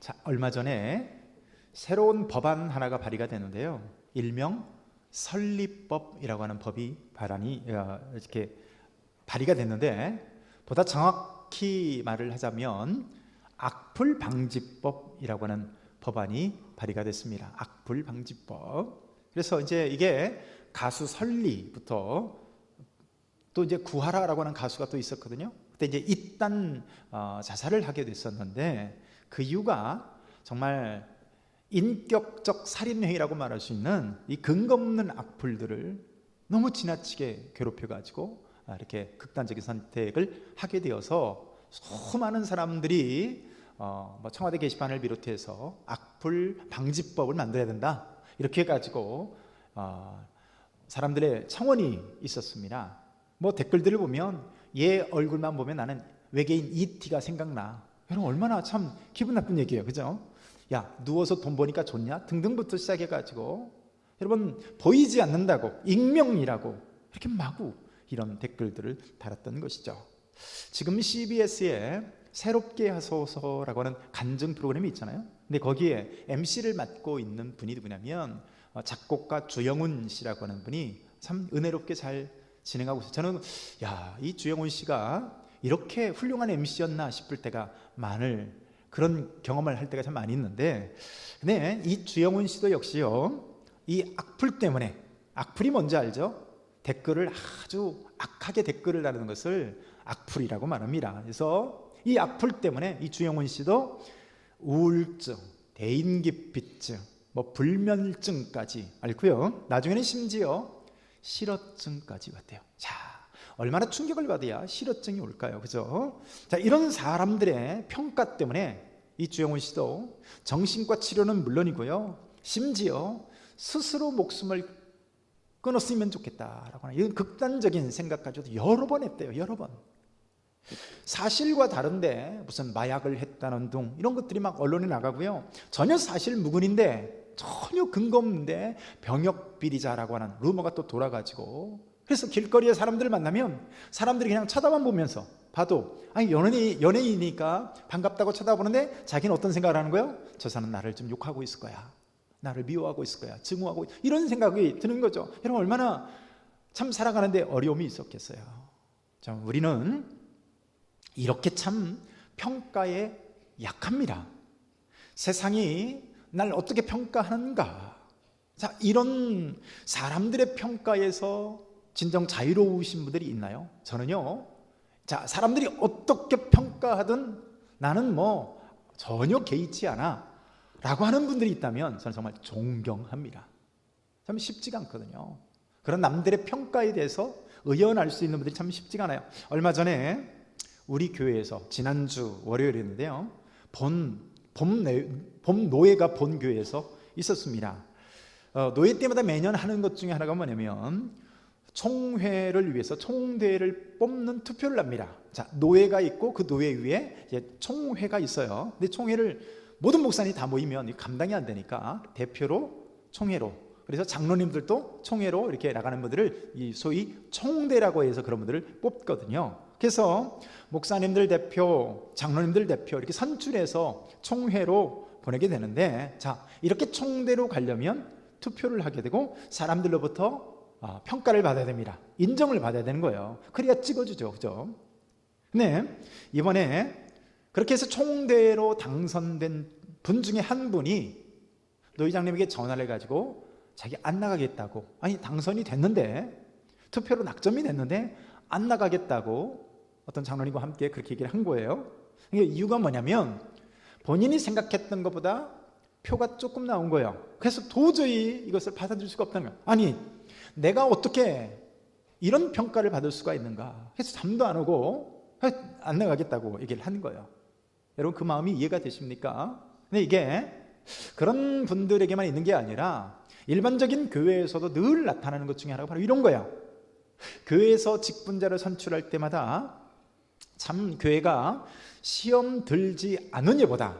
자, 얼마 전에 새로운 법안 하나가 발의가 됐는데요. 일명 설립법이라고 하는 법이 이렇게 발의가 됐는데, 보다 정확히 말을 하자면 악플 방지법이라고 하는 법안이 발의가 됐습니다. 악플 방지법. 그래서 이제 이게 가수 설리부터 또 이제 구하라라고 하는 가수가 또 있었거든요. 그때 이제 잇단 자살을 하게 됐었는데, 그 이유가 정말 인격적 살인행위라고 말할 수 있는 이 근거 없는 악플들을 너무 지나치게 괴롭혀가지고 이렇게 극단적인 선택을 하게 되어서 수많은 사람들이 청와대 게시판을 비롯해서 악플 방지법을 만들어야 된다, 이렇게 해가지고 사람들의 청원이 있었습니다. 댓글들을 보면 얘 얼굴만 보면 나는 외계인 E.T가 생각나. 여러분, 얼마나 참 기분 나쁜 얘기예요, 그죠? 야, 누워서 돈 버니까 좋냐? 등등부터 시작해가지고, 여러분, 보이지 않는다고, 익명이라고 이렇게 마구 이런 댓글들을 달았던 것이죠. 지금 CBS에 새롭게 하소서라고 하는 간증 프로그램이 있잖아요. 근데 거기에 MC를 맡고 있는 분이 누구냐면 작곡가 주영훈 씨라고 하는 분이 참 은혜롭게 잘 진행하고 있어요. 저는 이 주영훈 씨가 이렇게 훌륭한 MC였나 싶을 때가 그런 경험을 할 때가 참 많이 있는데, 근데 이 주영훈 씨도 역시요, 이 악플 때문에, 악플이 뭔지 알죠? 댓글을 아주 악하게 댓글을 다루는 것을 악플이라고 말합니다. 그래서 이 악플 때문에 이 주영훈 씨도 우울증, 대인기피증, 불면증까지 앓고요. 나중에는 심지어 실어증까지 왔대요. 자, 얼마나 충격을 받아야 실어증이 올까요? 그죠? 자, 이런 사람들의 평가 때문에 이 주영훈 씨도 정신과 치료는 물론이고요, 심지어 스스로 목숨을 끊었으면 좋겠다라고 하는 이런 극단적인 생각까지도 여러 번 했대요. 여러 번. 사실과 다른데 무슨 마약을 했다는 둥 이런 것들이 막 언론에 나가고요, 전혀 사실 무근인데, 전혀 근거 없는데 병역 비리자라고 하는 루머가 또 돌아가지고, 그래서 길거리에 사람들을 만나면 사람들이 그냥 쳐다만 보면서 봐도, 연예인이니까 반갑다고 쳐다보는데 자기는 어떤 생각을 하는 거예요? 저 사람은 나를 좀 욕하고 있을 거야, 나를 미워하고 있을 거야, 증오하고, 이런 생각이 드는 거죠. 여러분, 얼마나 참 살아가는데 어려움이 있었겠어요. 자, 우리는 이렇게 참 평가에 약합니다. 세상이 날 어떻게 평가하는가? 자, 이런 사람들의 평가에서 진정 자유로우신 분들이 있나요? 저는요, 자, 사람들이 어떻게 평가하든 나는 전혀 개의치 않아 라고 하는 분들이 있다면 저는 정말 존경합니다. 참 쉽지가 않거든요. 그런 남들의 평가에 대해서 의연할 수 있는 분들이 참 쉽지가 않아요. 얼마 전에 우리 교회에서, 지난주 월요일이었는데요, 봄 노예가 본 교회에서 있었습니다. 노예 때마다 매년 하는 것 중에 하나가 뭐냐면 총회를 위해서 총대를 뽑는 투표를 합니다. 자, 노예가 있고 그 노예 위에 이제 총회가 있어요. 근데 총회를 모든 목사님이 다 모이면 감당이 안 되니까 대표로 총회로, 그래서 장로님들도 총회로 이렇게 나가는 분들을 소위 총대라고 해서 그런 분들을 뽑거든요. 그래서 목사님들 대표, 장로님들 대표 이렇게 선출해서 총회로 보내게 되는데, 자, 이렇게 총대로 가려면 투표를 하게 되고 사람들로부터 평가를 받아야 됩니다. 인정을 받아야 되는 거예요. 그래야 찍어주죠, 그죠? 근데 이번에 그렇게 해서 총대로 당선된 분 중에 한 분이 노회장님에게 전화를 해가지고 자기 안 나가겠다고, 아니 당선이 됐는데, 투표로 낙점이 됐는데 안 나가겠다고 어떤 장로님과 함께 그렇게 얘기를 한 거예요. 이게 이유가 뭐냐면 본인이 생각했던 것보다 표가 조금 나온 거예요. 그래서 도저히 이것을 받아들일 수가 없다는 거예요. 아니, 내가 어떻게 이런 평가를 받을 수가 있는가 해서 잠도 안 오고 안 나가겠다고 얘기를 하는 거예요. 여러분, 그 마음이 이해가 되십니까? 근데 이게 그런 분들에게만 있는 게 아니라 일반적인 교회에서도 늘 나타나는 것 중에 하나가 바로 이런 거예요. 교회에서 직분자를 선출할 때마다 참 교회가 시험 들지 않은 예보다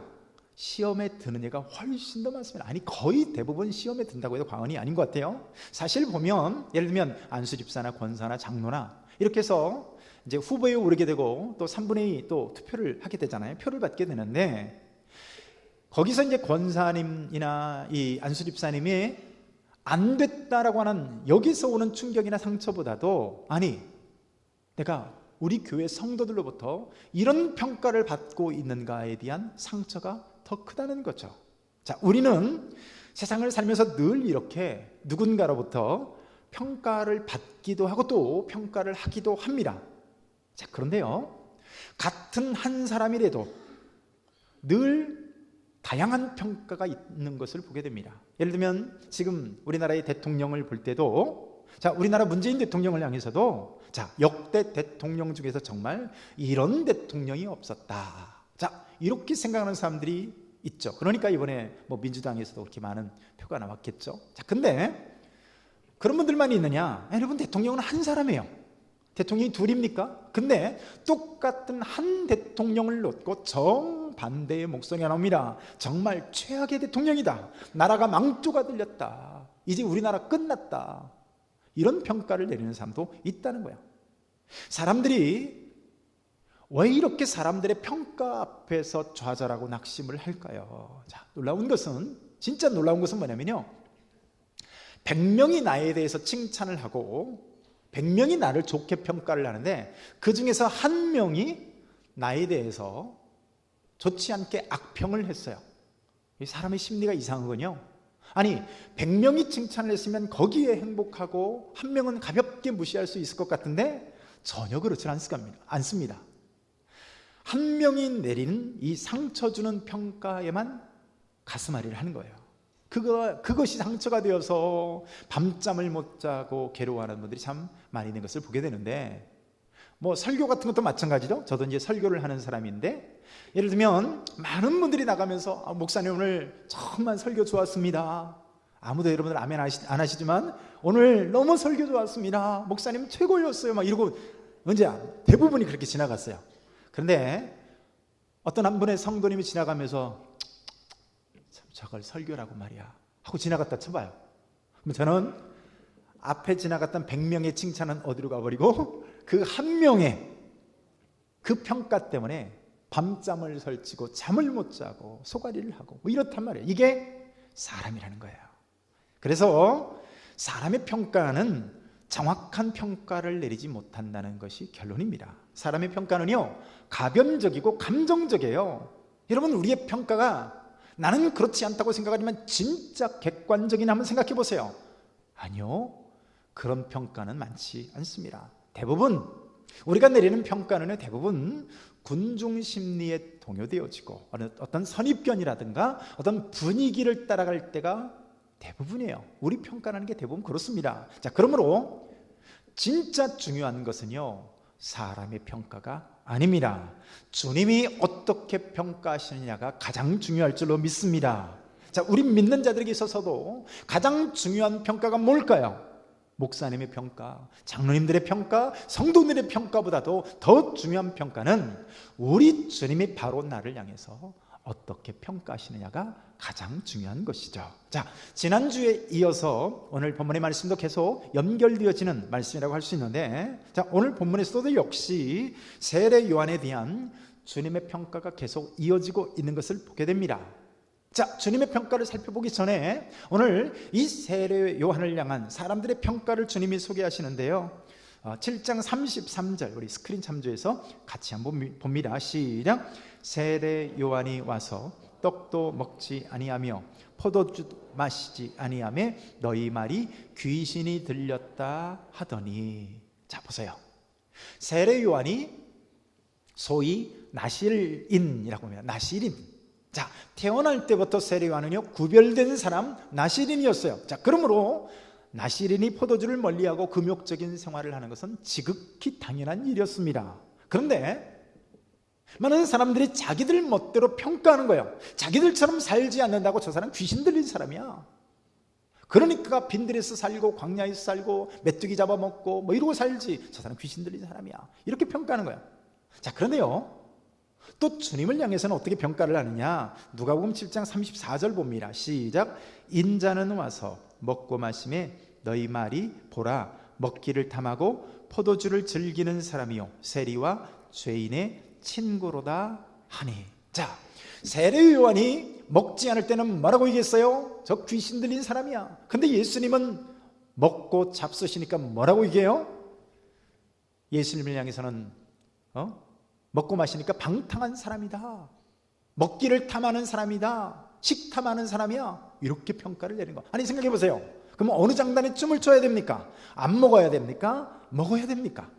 시험에 드는 예가 훨씬 더 많습니다. 아니, 거의 대부분 시험에 든다고 해도 과언이 아닌 것 같아요. 사실 보면 예를 들면 안수 집사나 권사나 장로나 이렇게 해서 이제 후보에 오르게 되고 또 3분의 2 또 투표를 하게 되잖아요. 표를 받게 되는데 거기서 이제 권사님이나 이 안수집사님이 안 됐다라고 하는 여기서 오는 충격이나 상처보다도, 아니 내가 우리 교회 성도들로부터 이런 평가를 받고 있는가에 대한 상처가 더 크다는 거죠. 자, 우리는 세상을 살면서 늘 이렇게 누군가로부터 평가를 받기도 하고 또 평가를 하기도 합니다. 자, 그런데요, 같은 한 사람이라도 늘 다양한 평가가 있는 것을 보게 됩니다. 예를 들면 지금 우리나라의 대통령을 볼 때도, 자, 우리나라 문재인 대통령을 향해서도, 자, 역대 대통령 중에서 정말 이런 대통령이 없었다, 자, 이렇게 생각하는 사람들이 있죠. 그러니까 이번에 뭐 민주당에서도 그렇게 많은 표가 나왔겠죠. 자, 근데 그런 분들만 있느냐? 여러분, 대통령은 한 사람이에요. 대통령이 둘입니까? 근데 똑같은 한 대통령을 놓고 정반대의 목소리가 나옵니다. 정말 최악의 대통령이다. 나라가 망조가 들렸다. 이제 우리나라 끝났다. 이런 평가를 내리는 사람도 있다는 거야. 사람들이 왜 이렇게 사람들의 평가 앞에서 좌절하고 낙심을 할까요? 자, 진짜 놀라운 것은 뭐냐면요, 100명이 나에 대해서 칭찬을 하고 100명이 나를 좋게 평가를 하는데 그 중에서 한 명이 나에 대해서 좋지 않게 악평을 했어요. 이 사람의 심리가 이상하군요. 아니, 100명이 칭찬을 했으면 거기에 행복하고 한 명은 가볍게 무시할 수 있을 것 같은데 전혀 그렇지 않습니다. 한 명이 내리는 이 상처 주는 평가에만 가슴앓이를 하는 거예요. 그것이 상처가 되어서 밤잠을 못 자고 괴로워하는 분들이 참 많이 있는 것을 보게 되는데, 뭐 설교 같은 것도 마찬가지죠. 저도 이제 설교를 하는 사람인데, 예를 들면 많은 분들이 나가면서 목사님 오늘 정말 설교 좋았습니다. 아무도 여러분들 아멘 안 하시지만 오늘 너무 설교 좋았습니다. 목사님 최고였어요. 막 이러고 언제 대부분이 그렇게 지나갔어요. 그런데 어떤 한 분의 성도님이 지나가면서 저걸 설교라고 말이야 하고 지나갔다 쳐봐요. 그럼 저는 앞에 지나갔던 100명의 칭찬은 어디로 가버리고 그 한 명의 그 평가 때문에 밤잠을 설치고 잠을 못 자고 소가리를 하고 뭐 이렇단 말이에요. 이게 사람이라는 거예요. 그래서 사람의 평가는 정확한 평가를 내리지 못한다는 것이 결론입니다. 사람의 평가는요, 가변적이고 감정적이에요. 여러분, 우리의 평가가 나는 그렇지 않다고 생각하지만 진짜 객관적이냐 한번 생각해 보세요. 아니요, 그런 평가는 많지 않습니다. 대부분 우리가 내리는 평가는 대부분 군중 심리에 동요되어지고 어떤 선입견이라든가 어떤 분위기를 따라갈 때가 대부분이에요. 우리 평가라는 게 대부분 그렇습니다. 자, 그러므로 진짜 중요한 것은요, 사람의 평가가 아닙니다. 주님이 어떻게 평가하시느냐가 가장 중요할 줄로 믿습니다. 자, 우리 믿는 자들에게 있어서도 가장 중요한 평가가 뭘까요? 목사님의 평가, 장로님들의 평가, 성도들의 평가보다도 더 중요한 평가는 우리 주님이 바로 나를 향해서 어떻게 평가하시느냐가 가장 중요한 것이죠. 자, 지난주에 이어서 오늘 본문의 말씀도 계속 연결되어지는 말씀이라고 할 수 있는데, 자, 오늘 본문에서도 역시 세례 요한에 대한 주님의 평가가 계속 이어지고 있는 것을 보게 됩니다. 자, 주님의 평가를 살펴보기 전에 오늘 이 세례 요한을 향한 사람들의 평가를 주님이 소개하시는데요, 7장 33절 우리 스크린 참조해서 같이 한번 봅니다. 시작. 세례 요한이 와서 떡도 먹지 아니하며 포도주도 마시지 아니하며 너희 말이 귀신이 들렸다 하더니. 자, 보세요. 세례 요한이 소위 나실인이라고 합니다. 나실인. 자, 태어날 때부터 세례 요한은요, 구별된 사람 나실인이었어요. 자, 그러므로 나실인이 포도주를 멀리하고 금욕적인 생활을 하는 것은 지극히 당연한 일이었습니다. 그런데 많은 사람들이 자기들 멋대로 평가하는 거예요. 자기들처럼 살지 않는다고 저 사람 귀신 들린 사람이야. 그러니까 빈들에서 살고 광야에서 살고 메뚜기 잡아먹고 뭐 이러고 살지, 저 사람 귀신 들린 사람이야, 이렇게 평가하는 거예요. 자, 그런데요, 또 주님을 향해서는 어떻게 평가를 하느냐? 누가복음 7장 34절 봅니다. 시작. 인자는 와서 먹고 마심에 너희 말이 보라 먹기를 탐하고 포도주를 즐기는 사람이요 세리와 죄인의 친구로다 하니. 자, 세례 요한이 먹지 않을 때는 뭐라고 얘기했어요? 저 귀신 들린 사람이야. 근데 예수님은 먹고 잡수시니까 뭐라고 얘기해요? 예수님을 향해서는 먹고 마시니까 방탕한 사람이다, 먹기를 탐하는 사람이다, 식탐하는 사람이야, 이렇게 평가를 내는 거. 아니, 생각해 보세요. 그럼 어느 장단에 춤을 춰야 됩니까? 안 먹어야 됩니까? 먹어야 됩니까?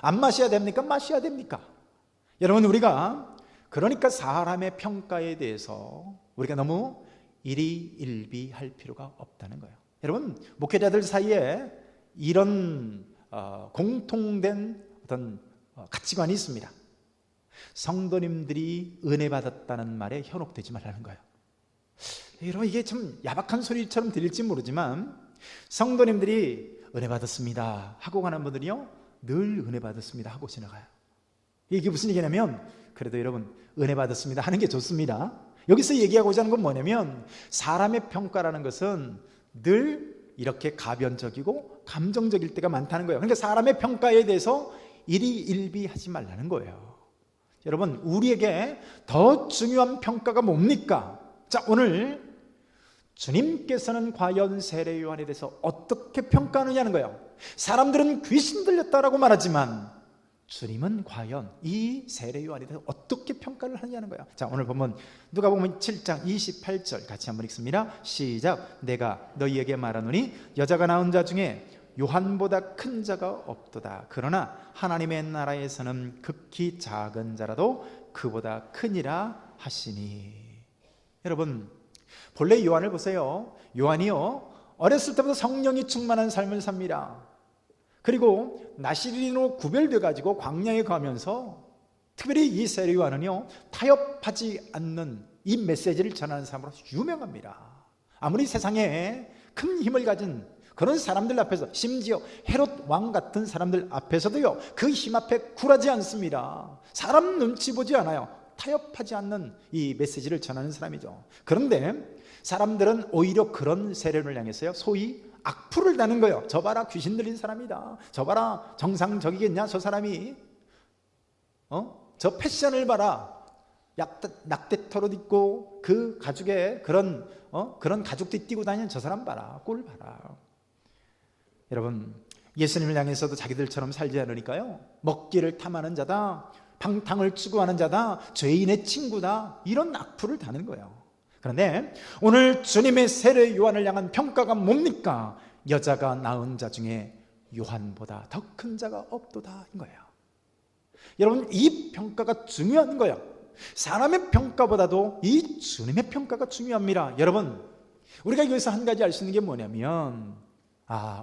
안 마셔야 됩니까? 마셔야 됩니까? 여러분, 우리가 그러니까 사람의 평가에 대해서 우리가 너무 일희일비할 필요가 없다는 거예요. 여러분, 목회자들 사이에 이런 공통된 어떤 가치관이 있습니다. 성도님들이 은혜 받았다는 말에 현혹되지 말라는 거예요. 여러분, 이게 참 야박한 소리처럼 들릴지 모르지만 성도님들이 은혜 받았습니다 하고 가는 분들이요, 늘 은혜 받았습니다 하고 지나가요. 이게 무슨 얘기냐면, 그래도 여러분, 은혜 받았습니다 하는 게 좋습니다. 여기서 얘기하고자 하는 건 뭐냐면, 사람의 평가라는 것은 늘 이렇게 가변적이고 감정적일 때가 많다는 거예요. 그러니까 사람의 평가에 대해서 일희일비하지 말라는 거예요. 여러분, 우리에게 더 중요한 평가가 뭡니까? 자, 오늘 주님께서는 과연 세례 요한에 대해서 어떻게 평가하느냐는 거예요. 사람들은 귀신 들렸다라고 말하지만 주님은 과연 이 세례 요한에 대해서 어떻게 평가를 하느냐는 거예요. 자, 오늘 보면 누가복음 7장 28절 같이 한번 읽습니다. 시작. 내가 너희에게 말하노니 여자가 낳은 자 중에 요한보다 큰 자가 없도다. 그러나 하나님의 나라에서는 극히 작은 자라도 그보다 크니라 하시니. 여러분, 본래 요한을 보세요. 요한이요, 어렸을 때부터 성령이 충만한 삶을 삽니다. 그리고 나시린으로 구별돼 가지고 광야에 가면서 특별히 이 세례 요한은요, 타협하지 않는 이 메시지를 전하는 사람으로 유명합니다. 아무리 세상에 큰 힘을 가진 그런 사람들 앞에서, 심지어 헤롯 왕 같은 사람들 앞에서도요, 그 힘 앞에 굴하지 않습니다. 사람 눈치 보지 않아요. 타협하지 않는 이 메시지를 전하는 사람이죠. 그런데 사람들은 오히려 그런 세례를 향해서요, 소위 악플을 다는 거예요. 저 봐라, 귀신 들린 사람이다. 저 봐라, 정상적이겠냐 저 사람이. 저 패션을 봐라, 낙대털옷 입고 그 가죽에 그런 가죽도 띄고 다니는 저 사람 봐라, 꼴 봐라. 여러분, 예수님을 향해서도 자기들처럼 살지 않으니까요, 먹기를 탐하는 자다, 방탕을 추구하는 자다, 죄인의 친구다, 이런 악플을 다는 거예요. 그런데 오늘 주님의 세례 요한을 향한 평가가 뭡니까? 여자가 낳은 자 중에 요한보다 더 큰 자가 없도다, 인 거예요. 여러분, 이 평가가 중요한 거예요. 사람의 평가보다도 이 주님의 평가가 중요합니다. 여러분, 우리가 여기서 한 가지 알 수 있는 게 뭐냐면,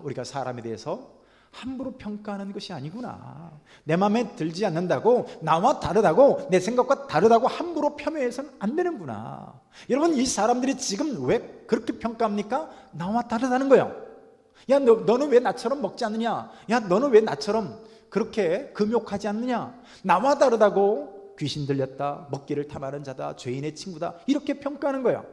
우리가 사람에 대해서 함부로 평가하는 것이 아니구나. 내 마음에 들지 않는다고, 나와 다르다고, 내 생각과 다르다고 함부로 폄훼해서는 안 되는구나. 여러분, 이 사람들이 지금 왜 그렇게 평가합니까? 나와 다르다는 거예요. 야, 너는 왜 나처럼 먹지 않느냐? 야, 너는 왜 나처럼 그렇게 금욕하지 않느냐? 나와 다르다고 귀신 들렸다, 먹기를 탐하는 자다, 죄인의 친구다, 이렇게 평가하는 거예요.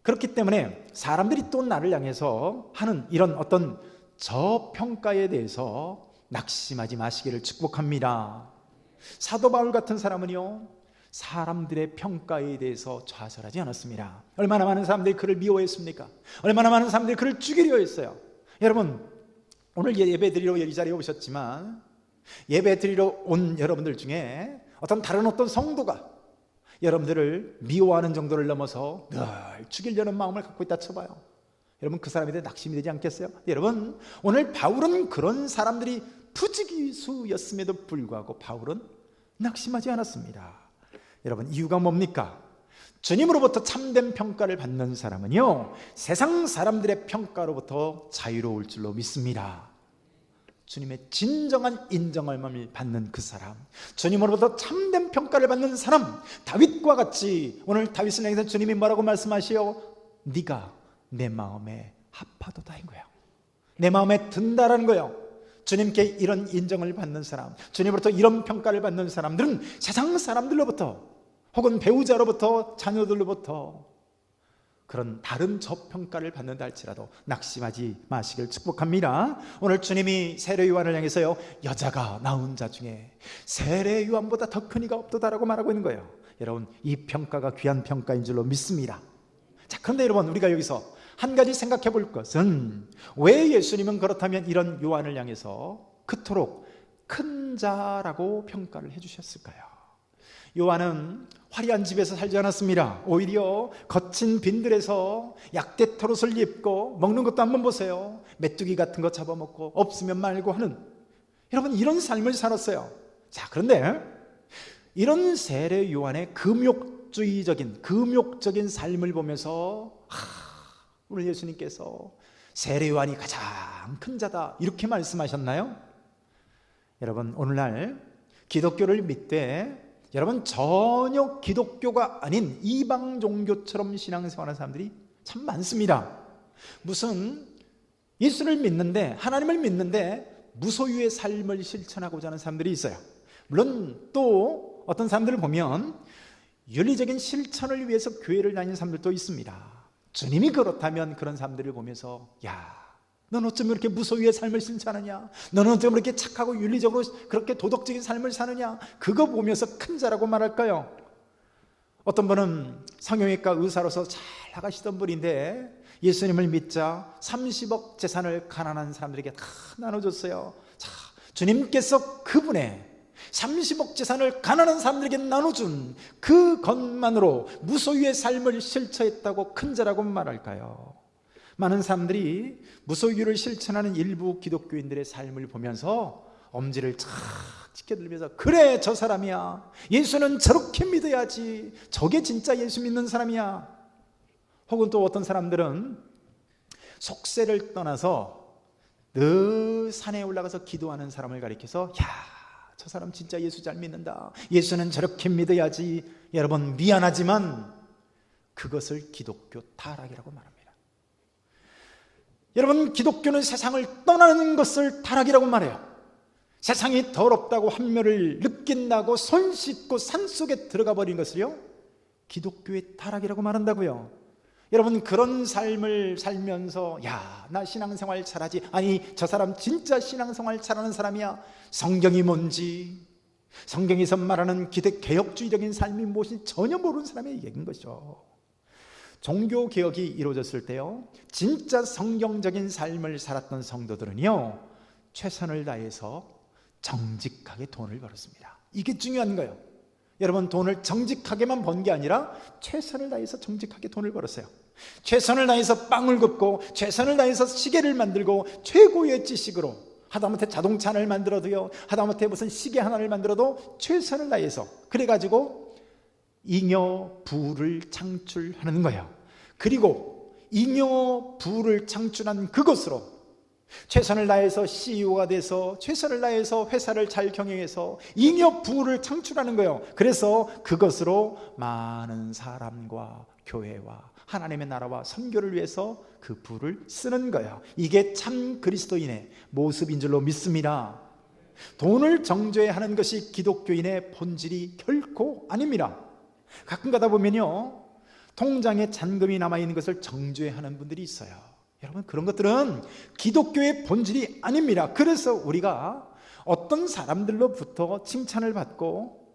그렇기 때문에 사람들이 또 나를 향해서 하는 이런 어떤 저평가에 대해서 낙심하지 마시기를 축복합니다. 사도 바울 같은 사람은요, 사람들의 평가에 대해서 좌절하지 않았습니다. 얼마나 많은 사람들이 그를 미워했습니까? 얼마나 많은 사람들이 그를 죽이려 했어요. 여러분, 오늘 예배 드리러 이 자리에 오셨지만, 예배 드리러 온 여러분들 중에 다른 어떤 성도가 여러분들을 미워하는 정도를 넘어서 늘 죽이려는 마음을 갖고 있다 쳐봐요. 여러분, 그 사람에 대해 낙심이 되지 않겠어요? 여러분, 오늘 바울은 그런 사람들이 부지기수였음에도 불구하고 바울은 낙심하지 않았습니다. 여러분, 이유가 뭡니까? 주님으로부터 참된 평가를 받는 사람은요, 세상 사람들의 평가로부터 자유로울 줄로 믿습니다. 주님의 진정한 인정을 받는 그 사람, 주님으로부터 참된 평가를 받는 사람, 다윗과 같이 오늘 다윗을 향해서 주님이 뭐라고 말씀하시오? 네가 내 마음에 합하도다인 거예요. 내 마음에 든다라는 거예요. 주님께 이런 인정을 받는 사람, 주님으로부터 이런 평가를 받는 사람들은 세상 사람들로부터 혹은 배우자로부터, 자녀들로부터 그런 다른 저평가를 받는다 할지라도 낙심하지 마시길 축복합니다. 오늘 주님이 세례 요한을 향해서요, 여자가 낳은 자 중에 세례 요한보다 더 큰 이가 없도다라고 말하고 있는 거예요. 여러분, 이 평가가 귀한 평가인 줄로 믿습니다. 자, 그런데 여러분, 우리가 여기서 한 가지 생각해 볼 것은, 왜 예수님은 그렇다면 이런 요한을 향해서 그토록 큰 자라고 평가를 해주셨을까요? 요한은 화려한 집에서 살지 않았습니다. 오히려 거친 빈들에서 약대 털옷을 입고, 먹는 것도 한번 보세요, 메뚜기 같은 거 잡아먹고 없으면 말고 하는, 여러분, 이런 삶을 살았어요. 자, 그런데 이런 세례 요한의 금욕적인 삶을 보면서 오늘 예수님께서 세례 요한이 가장 큰 자다 이렇게 말씀하셨나요? 여러분, 오늘날 기독교를 믿되 여러분, 전혀 기독교가 아닌 이방 종교처럼 신앙생활하는 사람들이 참 많습니다. 무슨 예수를 믿는데, 하나님을 믿는데 무소유의 삶을 실천하고자 하는 사람들이 있어요. 물론 또 어떤 사람들을 보면 윤리적인 실천을 위해서 교회를 다니는 사람들도 있습니다. 주님이 그렇다면 그런 사람들을 보면서, 야, 넌 어쩜 이렇게 무소유의 삶을 실천하냐? 너는 어쩜 이렇게 착하고 윤리적으로 그렇게 도덕적인 삶을 사느냐? 그거 보면서 큰 자라고 말할까요? 어떤 분은 성형외과 의사로서 잘 나가시던 분인데 예수님을 믿자 30억 재산을 가난한 사람들에게 다 나눠줬어요. 자, 주님께서 그분의 30억 재산을 가난한 사람들에게 나눠준 그것만으로 무소유의 삶을 실천했다고 큰 자라고 말할까요? 많은 사람들이 무소유를 실천하는 일부 기독교인들의 삶을 보면서 엄지를 착 지켜들면서, 그래, 저 사람이야, 예수는 저렇게 믿어야지, 저게 진짜 예수 믿는 사람이야. 혹은 또 어떤 사람들은 속세를 떠나서 늘 산에 올라가서 기도하는 사람을 가리켜서, 야, 저 사람 진짜 예수 잘 믿는다, 예수는 저렇게 믿어야지. 여러분, 미안하지만 그것을 기독교 타락이라고 말합니다. 여러분, 기독교는 세상을 떠나는 것을 타락이라고 말해요. 세상이 더럽다고 한멸을 느낀다고 손 씻고 산속에 들어가 버린 것을요, 기독교의 타락이라고 말한다고요. 여러분, 그런 삶을 살면서, 야, 나 신앙생활 잘하지, 아니, 저 사람 진짜 신앙생활 잘하는 사람이야, 성경이 뭔지, 성경에서 말하는 개혁주의적인 삶이 무엇인지 전혀 모르는 사람의 얘기인 것이죠. 종교개혁이 이루어졌을 때요, 진짜 성경적인 삶을 살았던 성도들은요, 최선을 다해서 정직하게 돈을 벌었습니다. 이게 중요한 거예요. 여러분, 돈을 정직하게만 번 게 아니라 최선을 다해서 정직하게 돈을 벌었어요. 최선을 다해서 빵을 굽고, 최선을 다해서 시계를 만들고, 최고의 지식으로, 하다못해 자동차 하나를 만들어도요, 하다못해 무슨 시계 하나를 만들어도 최선을 다해서, 그래가지고 잉여 부를 창출하는 거예요. 그리고 잉여 부를 창출한 그것으로 최선을 다해서 CEO가 돼서, 최선을 다해서 회사를 잘 경영해서 잉여 부를 창출하는 거예요. 그래서 그것으로 많은 사람과 교회와 하나님의 나라와 선교를 위해서 그 부를 쓰는 거예요. 이게 참 그리스도인의 모습인 줄로 믿습니다. 돈을 정죄하는 것이 기독교인의 본질이 결코 아닙니다. 가끔 가다 보면요, 통장에 잔금이 남아있는 것을 정죄하는 분들이 있어요. 여러분, 그런 것들은 기독교의 본질이 아닙니다. 그래서 우리가 어떤 사람들로부터 칭찬을 받고,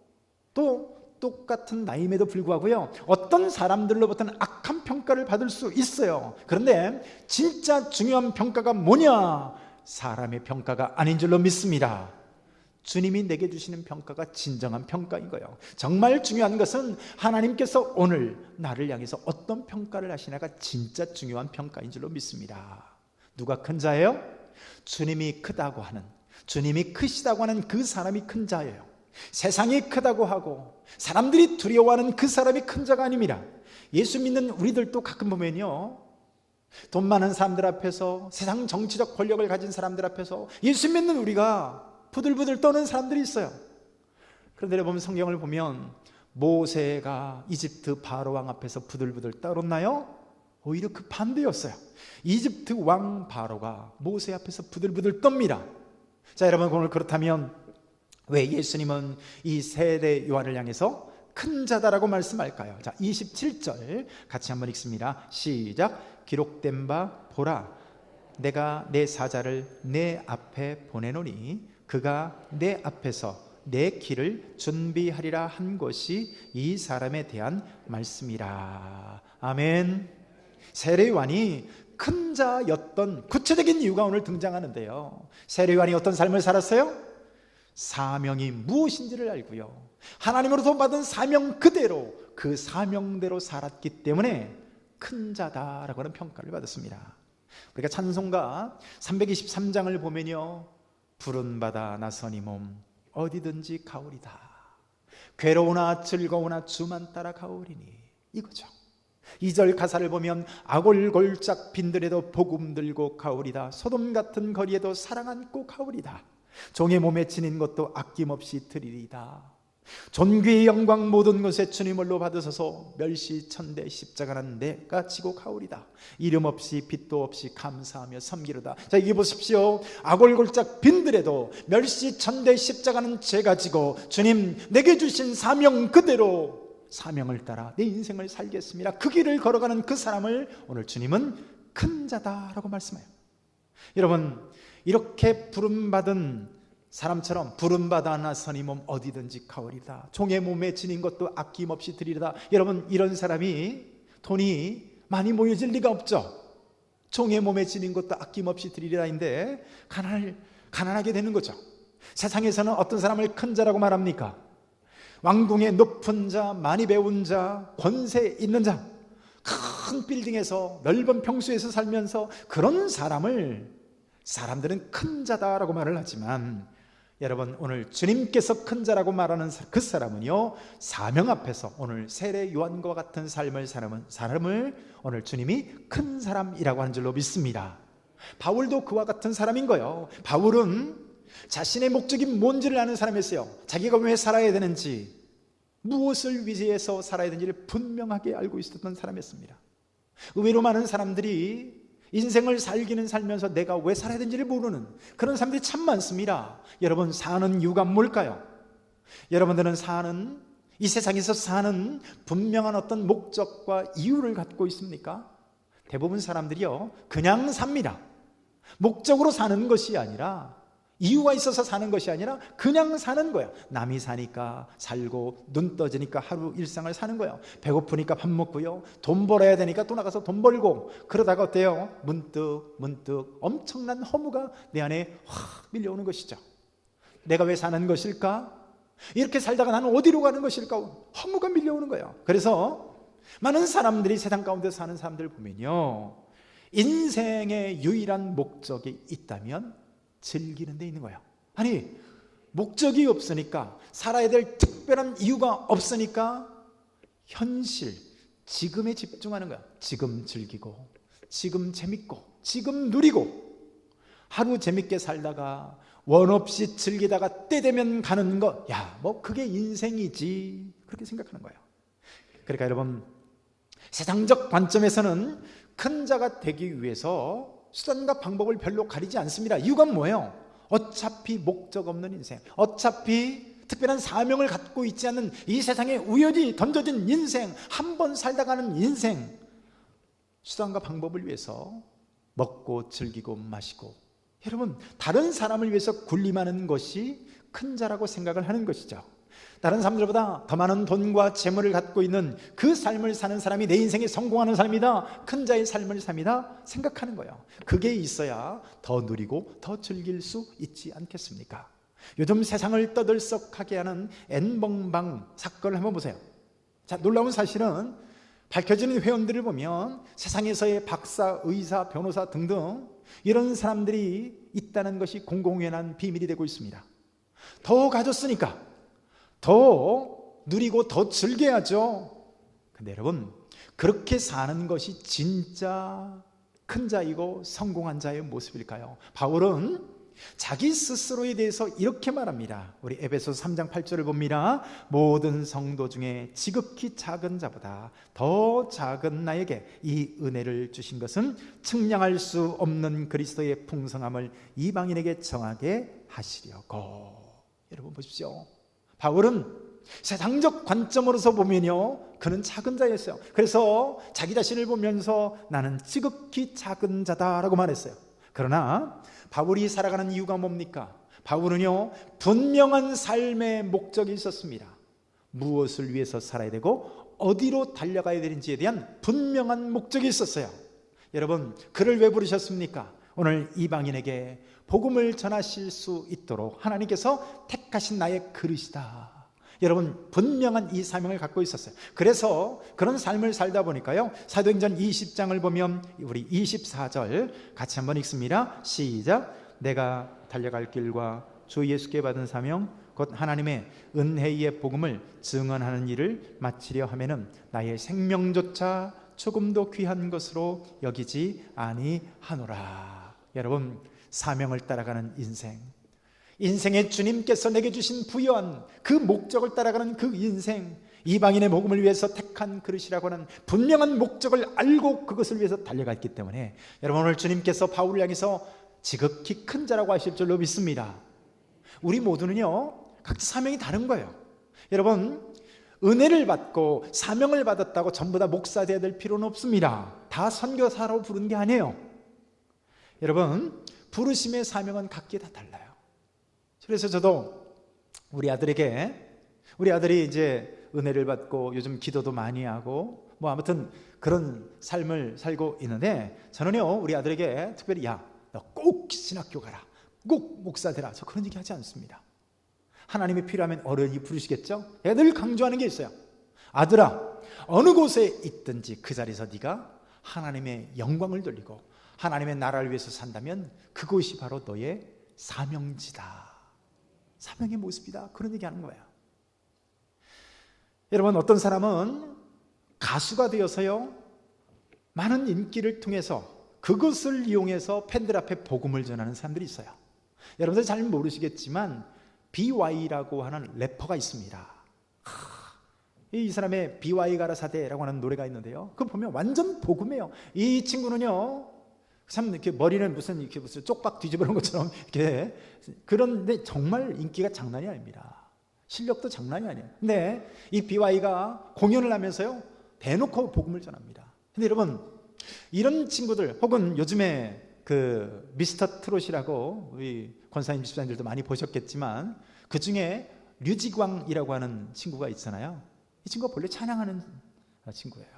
또 똑같은 나임에도 불구하고요, 어떤 사람들로부터는 악한 평가를 받을 수 있어요. 그런데 진짜 중요한 평가가 뭐냐? 사람의 평가가 아닌 줄로 믿습니다. 주님이 내게 주시는 평가가 진정한 평가인 거예요. 정말 중요한 것은 하나님께서 오늘 나를 향해서 어떤 평가를 하시나가 진짜 중요한 평가인 줄로 믿습니다. 누가 큰 자예요? 주님이 크다고 하는, 주님이 크시다고 하는 그 사람이 큰 자예요. 세상이 크다고 하고 사람들이 두려워하는 그 사람이 큰 자가 아닙니다. 예수 믿는 우리들도 가끔 보면요, 돈 많은 사람들 앞에서, 세상 정치적 권력을 가진 사람들 앞에서 예수 믿는 우리가 부들부들 떠는 사람들이 있어요. 그런데 보면, 성경을 보면 모세가 이집트 바로 왕 앞에서 부들부들 떨었나요? 오히려 그 반대였어요. 이집트 왕 바로가 모세 앞에서 부들부들 떱니다. 자, 여러분, 오늘 그렇다면 왜 예수님은 이 세례 요한을 향해서 큰 자다라고 말씀할까요? 자, 27절 같이 한번 읽습니다. 시작. 기록된 바 보라, 내가 내 사자를 내 앞에 보내노니 그가 내 앞에서 내 길을 준비하리라 한 것이 이 사람에 대한 말씀이라. 아멘. 세례요한이 큰 자였던 구체적인 이유가 오늘 등장하는데요. 세례요한이 어떤 삶을 살았어요? 사명이 무엇인지를 알고요, 하나님으로부터 받은 사명 그대로, 그 사명대로 살았기 때문에 큰 자다라고 하는 평가를 받았습니다. 우리가 찬송가 323장을 보면요, 푸른 바다 나서니 몸 어디든지 가오리다. 괴로우나 즐거우나 주만 따라 가오리니, 이거죠. 2절 가사를 보면 아골골짝 빈들에도 복음 들고 가오리다. 소돔 같은 거리에도 사랑 안고 가오리다. 종의 몸에 지닌 것도 아낌없이 드리리다. 존귀의 영광 모든 것에 주님을로 받으소서. 멸시천대 십자가는 내가 지고 가오리다. 이름 없이 빛도 없이 감사하며 섬기로다. 자, 여기 보십시오. 아골골짝 빈들에도 멸시천대 십자가는 제가 지고 주님 내게 주신 사명 그대로 사명을 따라 내 인생을 살겠습니다. 그 길을 걸어가는 그 사람을 오늘 주님은 큰 자다라고 말씀해요. 여러분, 이렇게 부름받은 사람처럼 부름받아 나서니 몸 어디든지 가오리다. 종의 몸에 지닌 것도 아낌없이 드리리다. 여러분, 이런 사람이 돈이 많이 모여질 리가 없죠. 종의 몸에 지닌 것도 아낌없이 드리리다인데 가난하게 되는 거죠. 세상에서는 어떤 사람을 큰 자라고 말합니까? 왕궁의 높은 자, 많이 배운 자, 권세 있는 자, 큰 빌딩에서 넓은 평수에서 살면서 그런 사람들은 큰 자다라고 말을 하지만, 여러분, 오늘 주님께서 큰 자라고 말하는 그 사람은요, 사명 앞에서 오늘 세례 요한과 같은 삶을 사는 사람을 오늘 주님이 큰 사람이라고 하는 줄로 믿습니다. 바울도 그와 같은 사람인 거예요. 바울은 자신의 목적이 뭔지를 아는 사람이었어요. 자기가 왜 살아야 되는지, 무엇을 위해서 살아야 되는지를 분명하게 알고 있었던 사람이었습니다. 의외로 많은 사람들이 인생을 살면서 내가 왜 살아야 되는지를 모르는 그런 사람들이 참 많습니다. 여러분, 사는 이유가 뭘까요? 여러분들은 이 세상에서 사는 분명한 어떤 목적과 이유를 갖고 있습니까? 대부분 사람들이요, 그냥 삽니다. 목적으로 사는 것이 아니라, 이유가 있어서 사는 것이 아니라 그냥 사는 거예요. 남이 사니까 살고, 눈 떠지니까 하루 일상을 사는 거예요. 배고프니까 밥 먹고요, 돈 벌어야 되니까 또 나가서 돈 벌고, 그러다가 어때요? 문득 엄청난 허무가 내 안에 확 밀려오는 것이죠. 내가 왜 사는 것일까? 이렇게 살다가 나는 어디로 가는 것일까? 허무가 밀려오는 거예요. 그래서 많은 사람들이 세상 가운데 사는 사람들을 보면요, 인생의 유일한 목적이 있다면 즐기는 데 있는 거예요. 아니, 목적이 없으니까, 살아야 될 특별한 이유가 없으니까 현실, 지금에 집중하는 거야. 지금 즐기고, 지금 재밌고, 지금 누리고, 하루 재밌게 살다가 원 없이 즐기다가 때 되면 가는 거, 그게 인생이지, 그렇게 생각하는 거예요. 그러니까 여러분, 세상적 관점에서는 큰 자가 되기 위해서 수단과 방법을 별로 가리지 않습니다. 이유가 뭐예요? 어차피 목적 없는 인생, 어차피 특별한 사명을 갖고 있지 않는 이 세상에 우연히 던져진 인생, 한 번 살다 가는 인생, 수단과 방법을 위해서 먹고 즐기고 마시고, 여러분, 다른 사람을 위해서 군림하는 것이 큰 자라고 생각을 하는 것이죠. 다른 사람들보다 더 많은 돈과 재물을 갖고 있는 그 삶을 사는 사람이 내 인생에 성공하는 삶이다, 큰 자의 삶을 삶이다 생각하는 거예요. 그게 있어야 더 누리고 더 즐길 수 있지 않겠습니까? 요즘 세상을 떠들썩하게 하는 N번방 사건을 한번 보세요. 자, 놀라운 사실은 밝혀지는 회원들을 보면 세상에서의 박사, 의사, 변호사 등등 이런 사람들이 있다는 것이 공공연한 비밀이 되고 있습니다. 더 가졌으니까 더 누리고 더 즐겨야죠. 근데 여러분, 그렇게 사는 것이 진짜 큰 자이고 성공한 자의 모습일까요? 바울은 자기 스스로에 대해서 이렇게 말합니다. 우리 에베소서 3장 8절을 봅니다. 모든 성도 중에 지극히 작은 자보다 더 작은 나에게 이 은혜를 주신 것은 측량할 수 없는 그리스도의 풍성함을 이방인에게 정하게 하시려고. 여러분 보십시오. 바울은 세상적 관점으로서 보면요, 그는 작은 자였어요. 그래서 자기 자신을 보면서 나는 지극히 작은 자다라고 말했어요. 그러나 바울이 살아가는 이유가 뭡니까? 바울은요, 분명한 삶의 목적이 있었습니다. 무엇을 위해서 살아야 되고 어디로 달려가야 되는지에 대한 분명한 목적이 있었어요. 여러분, 그를 왜 부르셨습니까? 오늘 이방인에게 복음을 전하실 수 있도록 하나님께서 택하신 나의 그릇이다. 여러분, 분명한 이 사명을 갖고 있었어요. 그래서 그런 삶을 살다 보니까요, 사도행전 20장을 보면 우리 24절 같이 한번 읽습니다. 시작. 내가 달려갈 길과 주 예수께 받은 사명 곧 하나님의 은혜의 복음을 증언하는 일을 마치려 하면은 나의 생명조차 조금도 귀한 것으로 여기지 아니하노라. 여러분, 사명을 따라가는 인생의 주님께서 내게 주신 부여한 그 목적을 따라가는 그 인생, 이방인의 복음을 위해서 택한 그릇이라고 하는 분명한 목적을 알고 그것을 위해서 달려갔기 때문에 여러분, 오늘 주님께서 바울을 향해서 지극히 큰 자라고 하실 줄로 믿습니다. 우리 모두는요, 각자 사명이 다른 거예요. 여러분, 은혜를 받고 사명을 받았다고 전부 다 목사 되어야 될 필요는 없습니다. 다 선교사로 부른 게 아니에요. 여러분, 부르심의 사명은 각기 다 달라요. 그래서 저도 우리 아들이 이제 은혜를 받고 요즘 기도도 많이 하고 뭐 아무튼 그런 삶을 살고 있는데, 저는요, 우리 아들에게 특별히 야, 너 꼭 신학교 가라, 꼭 목사 되라, 저 그런 얘기 하지 않습니다. 하나님이 필요하면 어른이 부르시겠죠? 제가 늘 강조하는 게 있어요. 아들아, 어느 곳에 있든지 그 자리에서 네가 하나님의 영광을 돌리고 하나님의 나라를 위해서 산다면 그곳이 바로 너의 사명지다, 사명의 모습이다, 그런 얘기하는 거예요. 여러분, 어떤 사람은 가수가 되어서요, 많은 인기를 통해서 그것을 이용해서 팬들 앞에 복음을 전하는 사람들이 있어요. 여러분들 잘 모르시겠지만 BY라고 하는 래퍼가 있습니다. 이 사람의 BY 가라사대라고 하는 노래가 있는데요, 그거 보면 완전 복음이에요. 이 친구는요, 참 이렇게 머리는 무슨 쪽박 뒤집어 놓은 것처럼 이렇게, 그런데 정말 인기가 장난이 아닙니다. 실력도 장난이 아니에요. 근데 이 BY가 공연을 하면서요, 대놓고 복음을 전합니다. 근데 여러분, 이런 친구들, 혹은 요즘에 그 미스터 트롯이라고 우리 권사님 집사님들도 많이 보셨겠지만 그 중에 류지광이라고 하는 친구가 있잖아요. 이 친구가 본래 찬양하는 친구예요.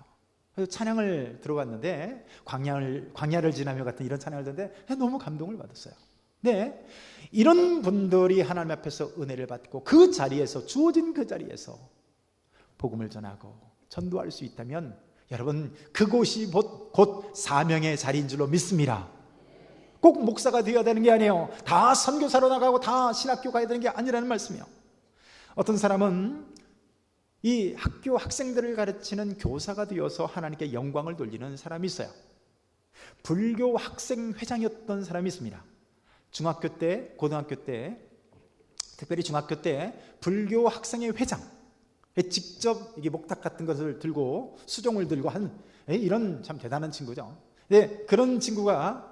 그래서 찬양을 들어봤는데 광야를 지나며 같은 이런 찬양을 듣는데 너무 감동을 받았어요. 네, 이런 분들이 하나님 앞에서 은혜를 받고 그 자리에서, 주어진 그 자리에서 복음을 전하고 전도할 수 있다면 여러분, 그곳이 곧 사명의 자리인 줄로 믿습니다. 꼭 목사가 되어야 되는 게 아니에요. 다 선교사로 나가고 다 신학교 가야 되는 게 아니라는 말씀이에요. 어떤 사람은 이 학교 학생들을 가르치는 교사가 되어서 하나님께 영광을 돌리는 사람이 있어요. 불교 학생회장이었던 사람이 있습니다. 중학교 때, 고등학교 때, 특별히 중학교 때 불교 학생회 회장, 직접 이게 목탁 같은 것을 들고 수종을 들고 한 이런 참 대단한 친구죠. 네, 그런 친구가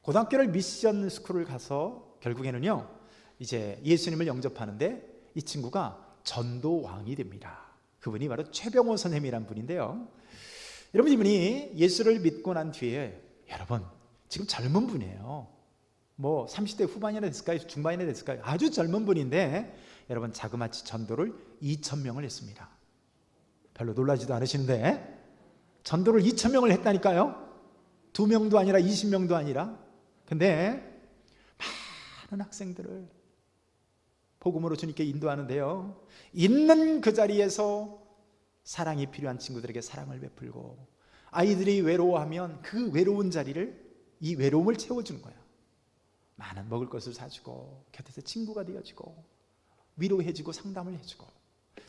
고등학교를 미션 스쿨을 가서 결국에는요, 이제 예수님을 영접하는데 이 친구가 전도왕이 됩니다. 그분이 바로 최병호 선생님이란 분인데요, 여러분, 이분이 예수를 믿고 난 뒤에, 여러분 지금 젊은 분이에요. 뭐 30대 후반이나 됐을까요? 중반이나 됐을까요? 아주 젊은 분인데 여러분, 자그마치 전도를 2,000명을 했습니다. 별로 놀라지도 않으시는데 전도를 2,000명을 했다니까요. 2명도 아니라 20명도 아니라. 근데 많은 학생들을 복음으로 주님께 인도하는데요, 있는 그 자리에서 사랑이 필요한 친구들에게 사랑을 베풀고, 아이들이 외로워하면 그 외로운 자리를, 이 외로움을 채워주는 거예요. 많은 먹을 것을 사주고 곁에서 친구가 되어주고 위로해주고 상담을 해주고.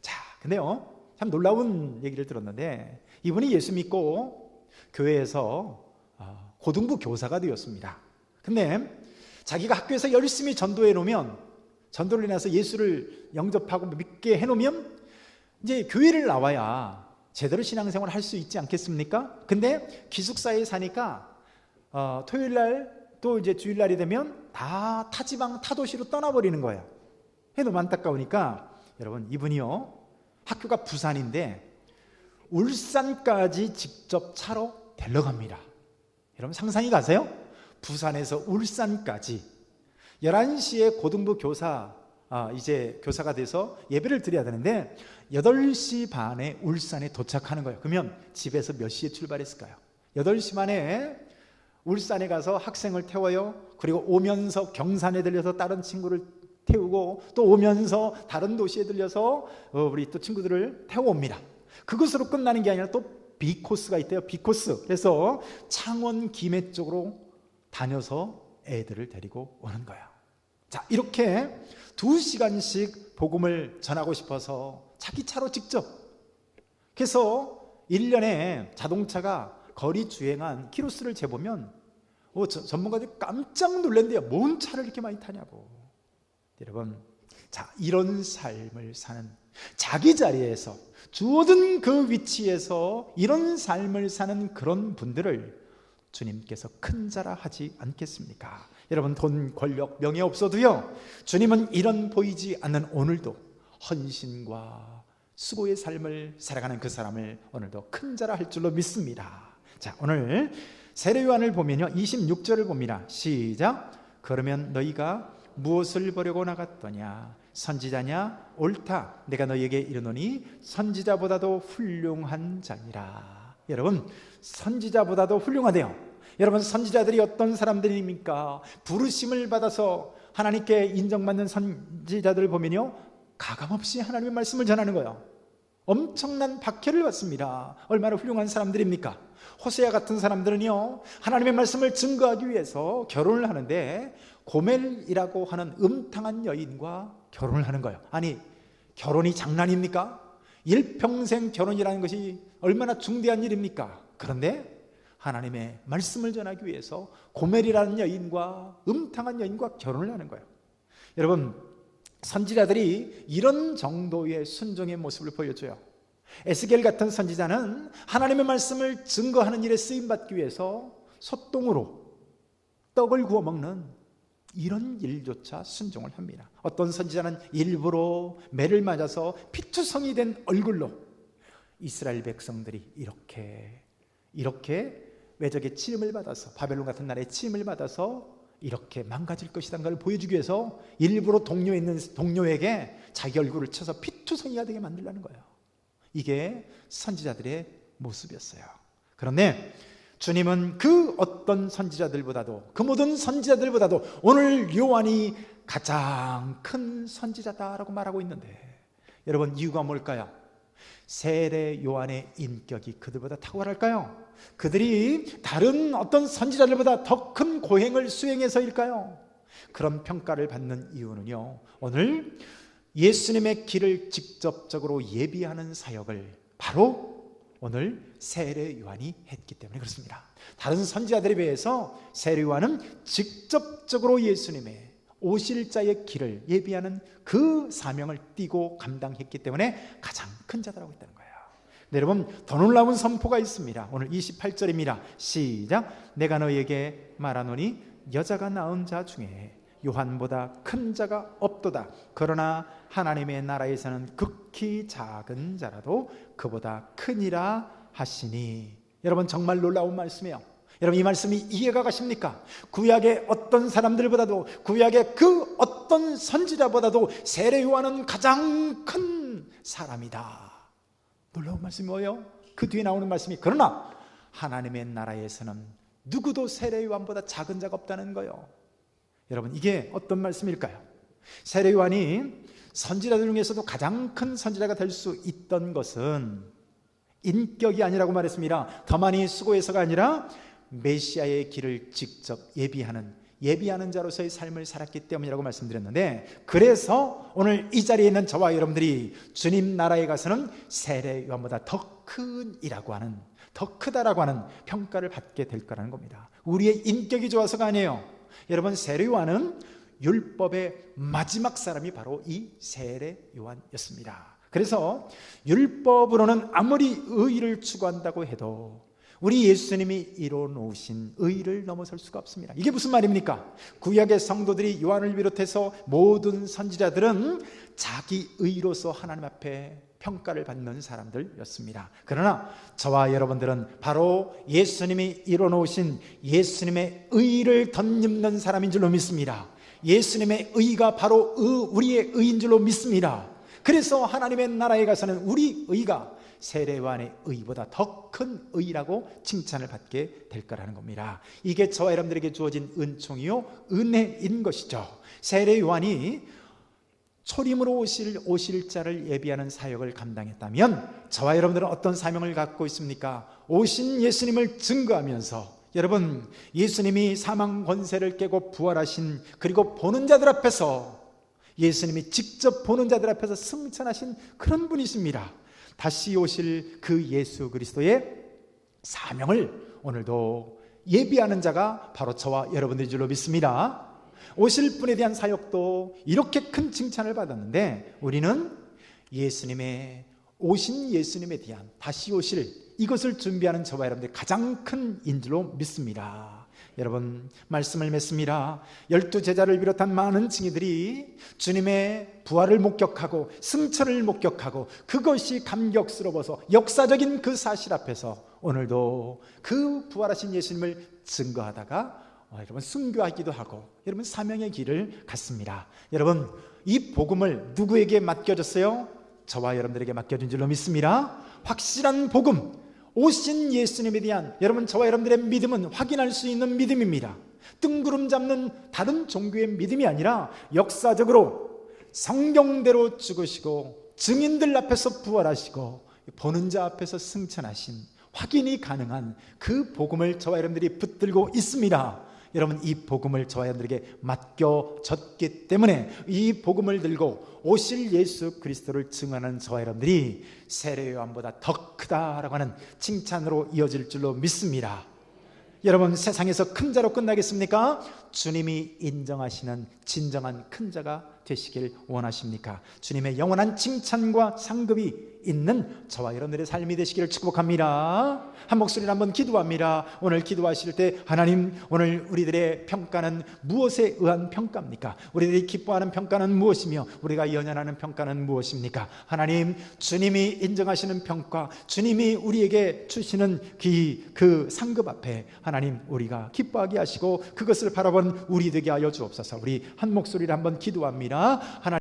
자, 근데요, 참 놀라운 얘기를 들었는데 이분이 예수 믿고 교회에서 고등부 교사가 되었습니다. 근데 자기가 학교에서 열심히 전도해 놓으면, 전도를 인해서 예수를 영접하고 믿게 해놓으면 이제 교회를 나와야 제대로 신앙생활을 할 수 있지 않겠습니까? 근데 기숙사에 사니까 토요일날 또 이제 주일날이 되면 다 타지방 타도시로 떠나버리는 거예요. 너무 안타까우니까 여러분, 이분이요, 학교가 부산인데 울산까지 직접 차로 데려갑니다. 여러분 상상이 가세요? 부산에서 울산까지. 11시에 고등부 교사 이제 교사가 돼서 예배를 드려야 되는데 8시 반에 울산에 도착하는 거예요. 그러면 집에서 몇 시에 출발했을까요? 8시 반에 울산에 가서 학생을 태워요. 그리고 오면서 경산에 들려서 다른 친구를 태우고 또 오면서 다른 도시에 들려서 우리 또 친구들을 태워옵니다. 그것으로 끝나는 게 아니라 또 B코스가 있대요. B코스. 그래서 창원 김해 쪽으로 다녀서 애들을 데리고 오는 거예요. 자, 이렇게 2시간씩 복음을 전하고 싶어서 자기 차로 직접. 그래서 1년에 자동차가 거리 주행한 키로수를 재보면 전문가들이 깜짝 놀란대요. 뭔 차를 이렇게 많이 타냐고. 여러분, 자, 이런 삶을 사는, 자기 자리에서 주어진 그 위치에서 이런 삶을 사는 그런 분들을 주님께서 큰 자라 하지 않겠습니까? 여러분, 돈, 권력, 명예 없어도요, 주님은 이런 보이지 않는 오늘도 헌신과 수고의 삶을 살아가는 그 사람을 오늘도 큰 자라 할 줄로 믿습니다. 자, 오늘 세례요한을 보면요, 26절을 봅니다. 시작. 그러면 너희가 무엇을 보려고 나갔더냐? 선지자냐? 옳다. 내가 너희에게 이르노니 선지자보다도 훌륭한 자니라. 여러분, 선지자보다도 훌륭하대요. 여러분, 선지자들이 어떤 사람들입니까? 부르심을 받아서 하나님께 인정받는 선지자들을 보면요, 가감없이 하나님의 말씀을 전하는 거예요. 엄청난 박해를 받습니다. 얼마나 훌륭한 사람들입니까? 호세아 같은 사람들은요, 하나님의 말씀을 증거하기 위해서 결혼을 하는데 고멜이라고 하는 음탕한 여인과 결혼을 하는 거예요. 아니, 결혼이 장난입니까? 일평생 결혼이라는 것이 얼마나 중대한 일입니까? 그런데 하나님의 말씀을 전하기 위해서 고멜이라는 여인과 음탕한 여인과 결혼을 하는 거예요. 여러분, 선지자들이 이런 정도의 순종의 모습을 보여줘요. 에스겔 같은 선지자는 하나님의 말씀을 증거하는 일에 쓰임받기 위해서 소똥으로 떡을 구워 먹는 이런 일조차 순종을 합니다. 어떤 선지자는 일부러 매를 맞아서 피투성이 된 얼굴로 이스라엘 백성들이 이렇게 외적의 치임을 받아서, 바벨론 같은 나라의 치임을 받아서 이렇게 망가질 것이라는 걸 보여주기 위해서 일부러 동료에 있는 동료에게 자기 얼굴을 쳐서 피투성이가 되게 만들려는 거예요. 이게 선지자들의 모습이었어요. 그런데 주님은 그 어떤 선지자들보다도, 그 모든 선지자들보다도 오늘 요한이 가장 큰 선지자다라고 말하고 있는데, 여러분, 이유가 뭘까요? 세례 요한의 인격이 그들보다 탁월할까요? 그들이 다른 어떤 선지자들보다 더 큰 고행을 수행해서일까요? 그런 평가를 받는 이유는요, 오늘 예수님의 길을 직접적으로 예비하는 사역을 바로 오늘 세례 요한이 했기 때문에 그렇습니다. 다른 선지자들에 비해서 세례 요한은 직접적으로 예수님의 오실 자의 길을 예비하는 그 사명을 띠고 감당했기 때문에 가장 큰 자다라고 있다는 거예요. 네, 여러분, 더 놀라운 선포가 있습니다. 오늘 28절입니다. 시작. 내가 너희에게 말하노니 여자가 낳은 자 중에 요한보다 큰 자가 없도다. 그러나 하나님의 나라에서는 극히 작은 자라도 그보다 크니라 하시니. 여러분, 정말 놀라운 말씀이에요. 여러분, 이 말씀이 이해가 가십니까? 구약의 어떤 사람들보다도, 구약의 그 어떤 선지자보다도 세례 요한은 가장 큰 사람이다. 놀라운 말씀이 뭐예요? 그 뒤에 나오는 말씀이 그러나 하나님의 나라에서는 누구도 세례 요한보다 작은 자가 없다는 거예요. 여러분, 이게 어떤 말씀일까요? 세례 요한이 선지자들 중에서도 가장 큰 선지자가 될 수 있던 것은 인격이 아니라고 말했습니다. 더 많이 수고해서가 아니라 메시아의 길을 직접 예비하는 자로서의 삶을 살았기 때문이라고 말씀드렸는데, 그래서 오늘 이 자리에 있는 저와 여러분들이 주님 나라에 가서는 세례 요한보다 더 큰이라고 하는, 더 크다라고 하는 평가를 받게 될 거라는 겁니다. 우리의 인격이 좋아서가 아니에요. 여러분, 세례 요한은 율법의 마지막 사람이 바로 이 세례 요한이었습니다. 그래서 율법으로는 아무리 의의를 추구한다고 해도 우리 예수님이 이뤄놓으신 의의를 넘어설 수가 없습니다. 이게 무슨 말입니까? 구약의 성도들이 요한을 비롯해서 모든 선지자들은 자기 의로서 하나님 앞에 평가를 받는 사람들이었습니다. 그러나 저와 여러분들은 바로 예수님이 이뤄놓으신 예수님의 의의를 덧입는 사람인 줄로 믿습니다. 예수님의 의가 바로 우리의 의인 줄로 믿습니다. 그래서 하나님의 나라에 가서는 우리 의가 세례요한의 의보다 더 큰 의라고 칭찬을 받게 될 거라는 겁니다. 이게 저와 여러분들에게 주어진 은총이요 은혜인 것이죠. 세례요한이 초림으로 오실 자를 예비하는 사역을 감당했다면 저와 여러분들은 어떤 사명을 갖고 있습니까? 오신 예수님을 증거하면서, 여러분, 예수님이 사망 권세를 깨고 부활하신, 그리고 보는 자들 앞에서, 예수님이 직접 보는 자들 앞에서 승천하신 그런 분이십니다. 다시 오실 그 예수 그리스도의 사명을 오늘도 예비하는 자가 바로 저와 여러분들인 줄로 믿습니다. 오실 분에 대한 사역도 이렇게 큰 칭찬을 받았는데, 우리는 예수님의, 오신 예수님에 대한 다시 오실 이것을 준비하는 저와 여러분들이 가장 큰 인줄로 믿습니다. 여러분, 말씀을 맺습니다. 12제자를 비롯한 많은 증인들이 주님의 부활을 목격하고 승천을 목격하고 그것이 감격스러워서 역사적인 그 사실 앞에서 오늘도 그 부활하신 예수님을 증거하다가 여러분 순교하기도 하고 여러분 사명의 길을 갔습니다. 여러분, 이 복음을 누구에게 맡겨졌어요? 저와 여러분들에게 맡겨진 줄로 믿습니다. 확실한 복음, 오신 예수님에 대한 여러분 저와 여러분들의 믿음은 확인할 수 있는 믿음입니다. 뜬구름 잡는 다른 종교의 믿음이 아니라 역사적으로 성경대로 죽으시고 증인들 앞에서 부활하시고 보는 자 앞에서 승천하신 확인이 가능한 그 복음을 저와 여러분들이 붙들고 있습니다. 여러분, 이 복음을 저와 여러분들에게 맡겨졌기 때문에 이 복음을 들고 오실 예수 그리스도를 증언하는 저와 여러분들이 세례요한보다 더 크다라고 하는 칭찬으로 이어질 줄로 믿습니다. 여러분, 세상에서 큰 자로 끝나겠습니까? 주님이 인정하시는 진정한 큰 자가 되시길 원하십니까? 주님의 영원한 칭찬과 상급이 있는 저와 여러분들의 삶이 되시기를 축복합니다. 한 목소리로 한번 기도합니다. 오늘 기도하실 때, 하나님, 오늘 우리들의 평가는 무엇에 의한 평가입니까? 우리들이 기뻐하는 평가는 무엇이며 우리가 연연하는 평가는 무엇입니까? 하나님, 주님이 인정하시는 평가, 주님이 우리에게 주시는 그 상급 앞에 하나님, 우리가 기뻐하게 하시고 그것을 바라본 우리 되게 하여 주옵소서. 우리 한 목소리로 한번 기도합니다. 하나님,